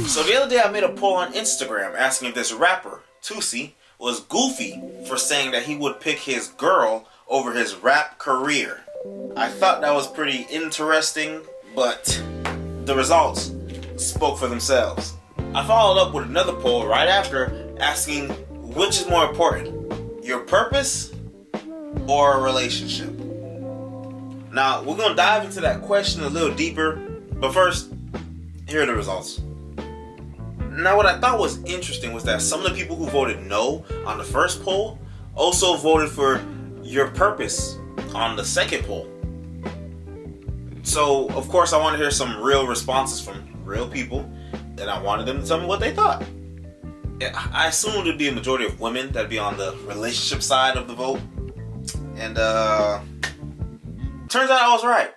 So the other day I made a poll on Instagram asking if this rapper, Toosii, was goofy for saying that he would pick his girl over his rap career. I thought that was pretty interesting, but the results spoke for themselves. I followed up with another poll right after asking which is more important, your purpose or a relationship. Now, we're going to dive into that question a little deeper, but first, here are the results. Now, what I thought was interesting was that some of the people who voted no on the first poll also voted for your purpose on the second poll. So, of course, I want to hear some real responses from real people, and I wanted them to tell me what they thought. I assumed it would be a majority of women that would be on the relationship side of the vote, and turns out I was right.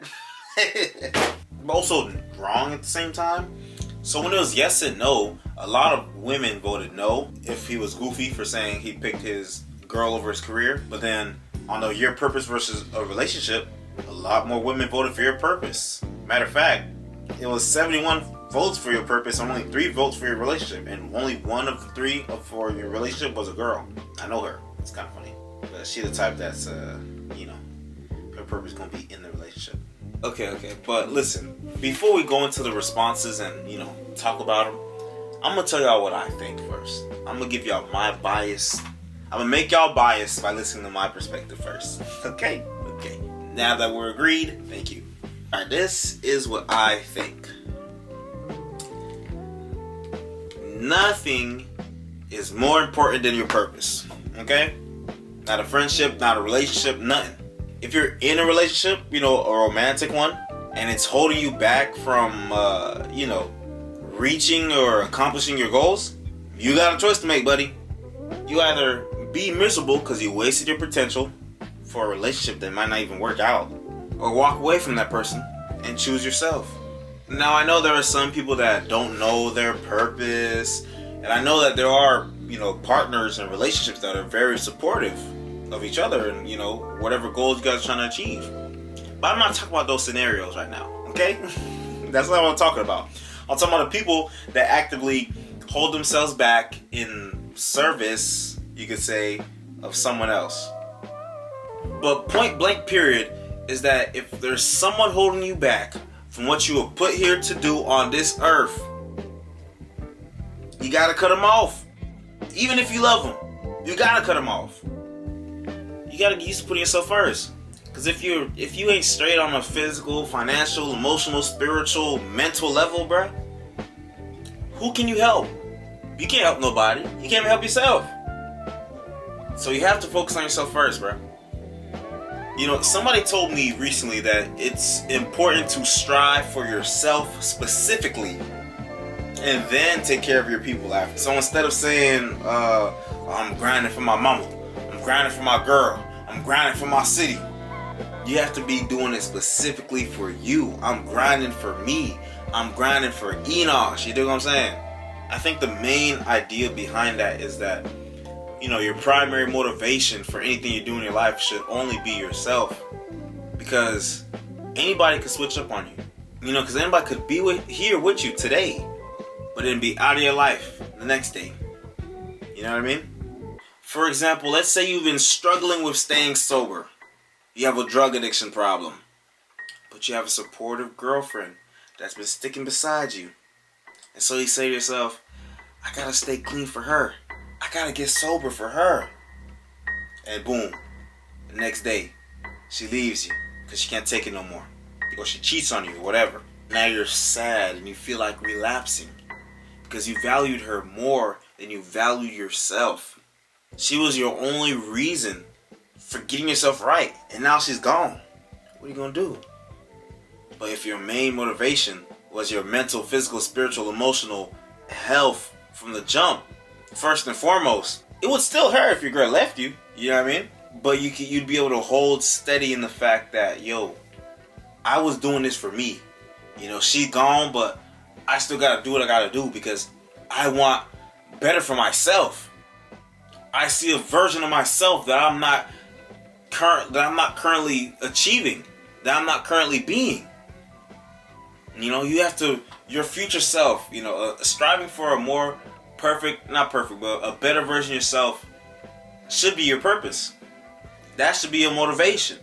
But also wrong at the same time. So when it was yes and no, a lot of women voted no if he was goofy for saying he picked his girl over his career. But then on the your purpose versus a relationship, a lot more women voted for your purpose. Matter of fact, it was 71 votes for your purpose and only 3 votes for your relationship. And only one of the 3 for your relationship was a girl. I know her. It's kind of funny. But she's the type that's, her purpose is going to be in the relationship. Okay, but listen, before we go into the responses and, talk about them, I'm going to tell y'all what I think first. I'm going to give y'all my bias. I'm going to make y'all biased by listening to my perspective first. Okay. Now that we're agreed, thank you. Alright, this is what I think. Nothing is more important than your purpose. Okay? Not a friendship, not a relationship, nothing. If you're in a relationship, a romantic one, and it's holding you back from, reaching or accomplishing your goals, you got a choice to make, buddy. You either be miserable because you wasted your potential for a relationship that might not even work out, or walk away from that person and choose yourself. Now, I know there are some people that don't know their purpose, and I know that there are, partners and relationships that are very supportive of each other and, whatever goals you guys are trying to achieve. But I'm not talking about those scenarios right now, okay? That's not what I'm talking about. I'm talking about the people that actively hold themselves back in service, you could say, of someone else. But point blank period is that if there's someone holding you back from what you were put here to do on this earth, you gotta cut them off. Even if you love them, you gotta cut them off. You gotta get used to putting yourself first. Because if you ain't straight on a physical, financial, emotional, spiritual, mental level, bruh, who can you help? You can't help nobody. You can't even help yourself. So you have to focus on yourself first, bruh. Somebody told me recently that it's important to strive for yourself specifically and then take care of your people after. So instead of saying, I'm grinding for my mama, I'm grinding for my girl, I'm grinding for my city, you have to be doing it specifically for you. I'm grinding for me. I'm grinding for Enosh. You dig what I'm saying? I think the main idea behind that is that your primary motivation for anything you do in your life should only be yourself. Because anybody could switch up on you. Because anybody could be here with you today, but then be out of your life the next day. You know what I mean? For example, let's say you've been struggling with staying sober. You have a drug addiction problem, but you have a supportive girlfriend that's been sticking beside you. And so you say to yourself, I gotta stay clean for her. I gotta get sober for her. And boom, the next day, she leaves you because she can't take it no more. Or she cheats on you or whatever. Now you're sad and you feel like relapsing because you valued her more than you valued yourself. She was your only reason for getting yourself right, and now she's gone. What are you gonna do? But if your main motivation was your mental, physical, spiritual, emotional health from the jump, first and foremost, it would still hurt if your girl left you. You know what I mean? But you'd be able to hold steady in the fact that, I was doing this for me. She gone, but I still gotta do what I gotta do because I want better for myself. I see a version of myself that I'm not currently achieving, that I'm not currently being. You know, you have to, your future self, you know, striving for a more perfect, not perfect, but a better version of yourself should be your purpose. That should be your motivation.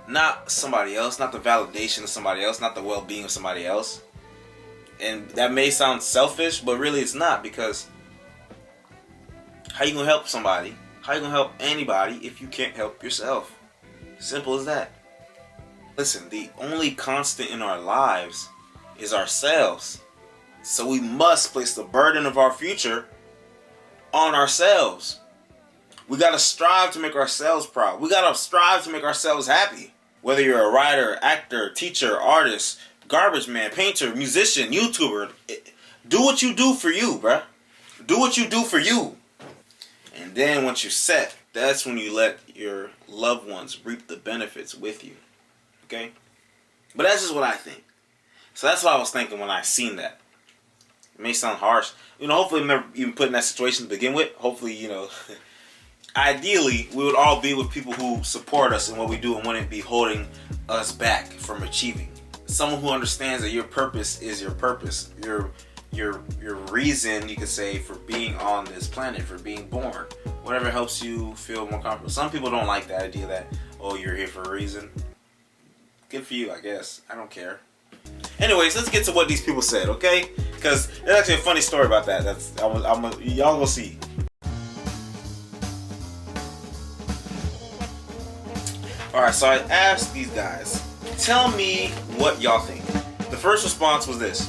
Not somebody else, not the validation of somebody else, not the well-being of somebody else. And that may sound selfish, but really it's not, because how you gonna help somebody? How you gonna help anybody if you can't help yourself? Simple as that. Listen, the only constant in our lives is ourselves. So we must place the burden of our future on ourselves. We gotta strive to make ourselves proud. We gotta strive to make ourselves happy. Whether you're a writer, actor, teacher, artist, garbage man, painter, musician, YouTuber, do what you do for you, bruh. Do what you do for you. And then once you're set, that's when you let your loved ones reap the benefits with you. Okay? But that's just what I think. So that's what I was thinking when I seen that. It may sound harsh. You know, hopefully I'm never even put in that situation to begin with. Hopefully, you know, ideally, we would all be with people who support us in what we do and wouldn't be holding us back from achieving. Someone who understands that your purpose is your purpose. Your reason, you could say, for being on this planet, for being born. Whatever helps you feel more comfortable. Some people don't like the idea that, oh, you're here for a reason. Good for you, I guess. I don't care. Anyways, let's get to what these people said, okay? Because there's actually a funny story about that. Y'all go see. Alright, so I asked these guys, tell me what y'all think. The first response was this.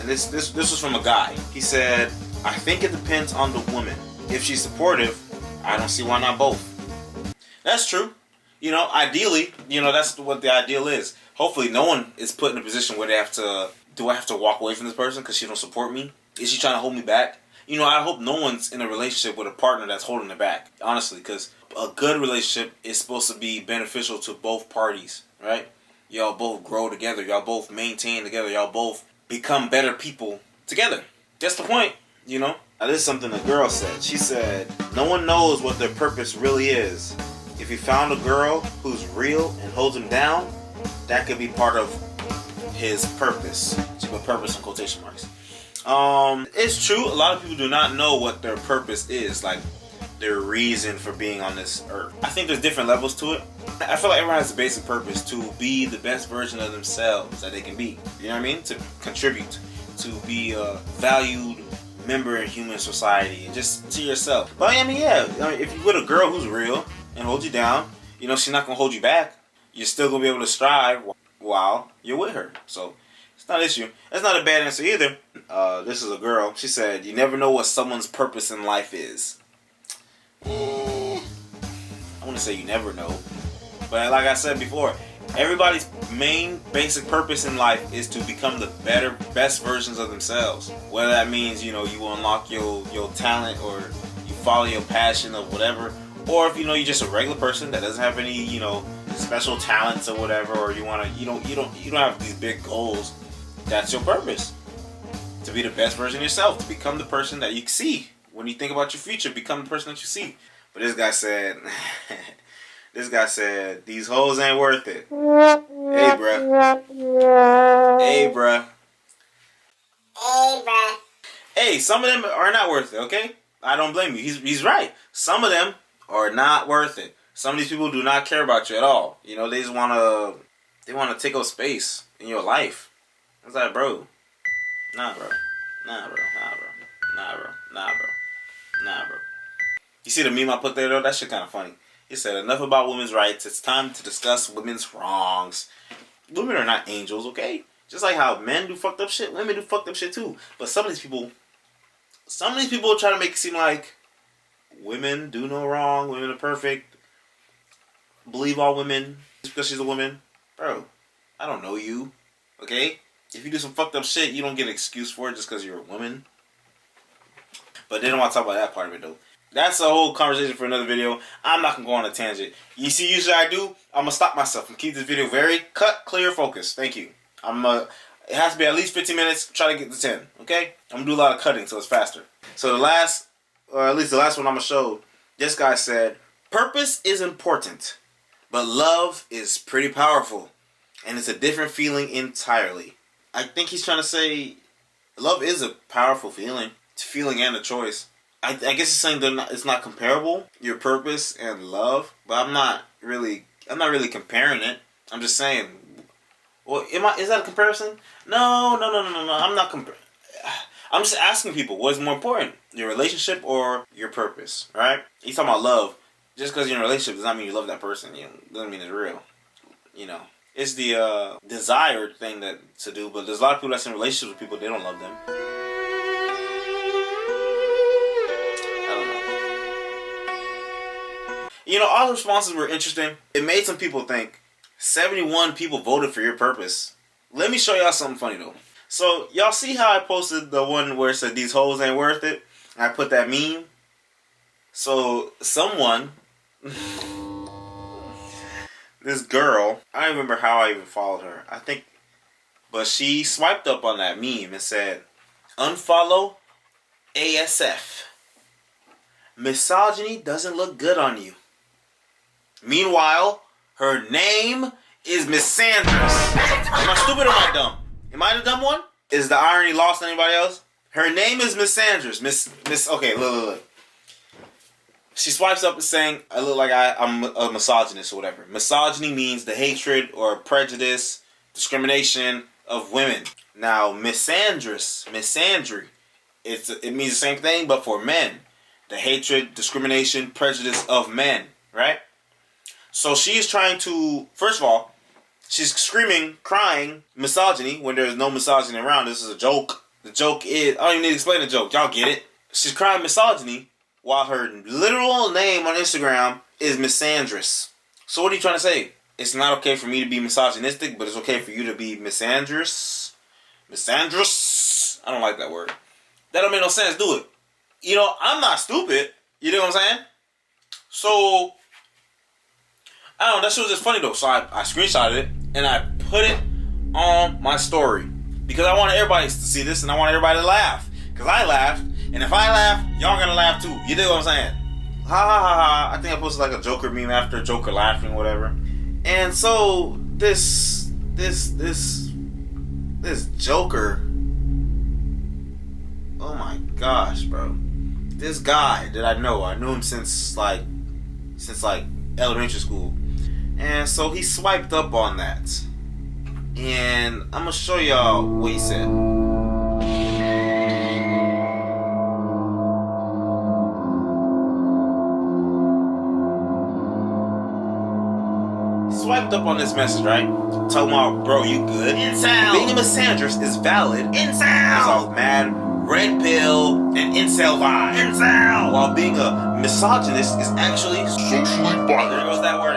And this was from a guy. He said, I think it depends on the woman. If she's supportive, I don't see why not both. That's true. You know, ideally, you know, that's what the ideal is. Hopefully no one is put in a position where they have to, do I have to walk away from this person because she don't support me? Is she trying to hold me back? You know, I hope no one's in a relationship with a partner that's holding it back, honestly, because a good relationship is supposed to be beneficial to both parties, right? Y'all both grow together. Y'all both maintain together. Y'all both become better people together. That's the point, you know? Now, this is something the girl said. She said, no one knows what their purpose really is. If he found a girl who's real and holds him down, that could be part of his purpose. She put purpose in quotation marks. It's true. A lot of people do not know what their purpose is, like their reason for being on this earth. I think there's different levels to it. I feel like everyone has a basic purpose to be the best version of themselves that they can be. You know what I mean? To contribute, to be a valued member in human society, and just to yourself. But I mean, yeah, if you're with a girl who's real and holds you down, you know, she's not gonna hold you back. You're still gonna be able to strive while you're with her. So it's not an issue. That's not a bad answer either. This is a girl. She said, you never know what someone's purpose in life is. I want to say you never know. But like I said before, everybody's main basic purpose in life is to become the best versions of themselves. Whether that means, you know, you unlock your talent, or you follow your passion of whatever, or if, you know, you're just a regular person that doesn't have any, you know, special talents or whatever, or you don't have these big goals. That's your purpose. To be the best version of yourself, to become the person that you see. When you think about your future, become the person that you see. But this guy said, these hoes ain't worth it. Hey, bruh. Hey, bruh. Hey, bruh. Hey, some of them are not worth it, okay? I don't blame you. He's right. Some of them are not worth it. Some of these people do not care about you at all. You know, they just wanna take up space in your life. It's like, bro. Nah, bro. You see the meme I put there, though? That shit kind of funny. It said, enough about women's rights. It's time to discuss women's wrongs. Women are not angels, okay? Just like how men do fucked up shit, women do fucked up shit too. But some of these people try to make it seem like women do no wrong, women are perfect. Believe all women just because she's a woman. Bro, I don't know you, okay? If you do some fucked up shit, you don't get an excuse for it just because you're a woman. But they don't want to talk about that part of it, though. That's a whole conversation for another video. I'm not going to go on a tangent. You see, usually I do. I'm going to stop myself and keep this video very cut, clear, focused. Thank you. It has to be at least 15 minutes. Try to get to 10, okay? I'm going to do a lot of cutting so it's faster. So the last one I'm going to show, this guy said, purpose is important, but love is pretty powerful. And it's a different feeling entirely. I think he's trying to say love is a powerful feeling. It's a feeling and a choice. I guess he's saying it's not comparable, your purpose and love, but I'm not really comparing it. I'm just saying, well, is that a comparison? No. I'm not comparing. I'm just asking people, what is more important, your relationship or your purpose, right? He's talking about love. Just because you're in a relationship does not mean you love that person. Doesn't mean it's real. It's the desired thing to do, but there's a lot of people that's in relationships with people, they don't love them. I don't know. All the responses were interesting. It made some people think. 71 people voted for your purpose. Let me show y'all something funny though. So y'all see how I posted the one where it said these hoes ain't worth it? And I put that meme. So someone, this girl, I don't remember how I even followed her. But she swiped up on that meme and said, unfollow ASF. Misogyny doesn't look good on you. Meanwhile, her name is Misandrous. Am I stupid or am I dumb? Am I the dumb one? Is the irony lost on anybody else? Her name is Misandrous. Okay, look. She swipes up and saying, I look like I'm a misogynist or whatever. Misogyny means the hatred or prejudice, discrimination of women. Now, misandry, it means the same thing, but for men. The hatred, discrimination, prejudice of men, right? So she is trying to, first of all, she's screaming, crying, misogyny when there's no misogyny around. This is a joke. The joke is, I don't even need to explain the joke. Y'all get it. She's crying misogyny while her literal name on Instagram is Misandrous. So what are you trying to say? It's not okay for me to be misogynistic, but it's okay for you to be misandrous. Misandrous? I don't like that word. That don't make no sense, do it? I'm not stupid. You know what I'm saying? So, I don't know. That shit was just funny though. So I screenshotted it and I put it on my story. Because I wanted everybody to see this and I want everybody to laugh. Because I laughed. And if I laugh, y'all gonna laugh too. You know what I'm saying? Ha ha ha ha. I think I posted like a Joker meme after Joker laughing, whatever. And so this Joker. Oh my gosh, bro. This guy that I knew him since elementary school. And so he swiped up on that. And I'm gonna show y'all what he said. Swiped up on this message, right? Talking about, bro, you good? Incel. Being a misandrous is valid. Incel. It's mad red pill and incel vibe. Incel. While being a misogynist is actually socially violent. There goes that word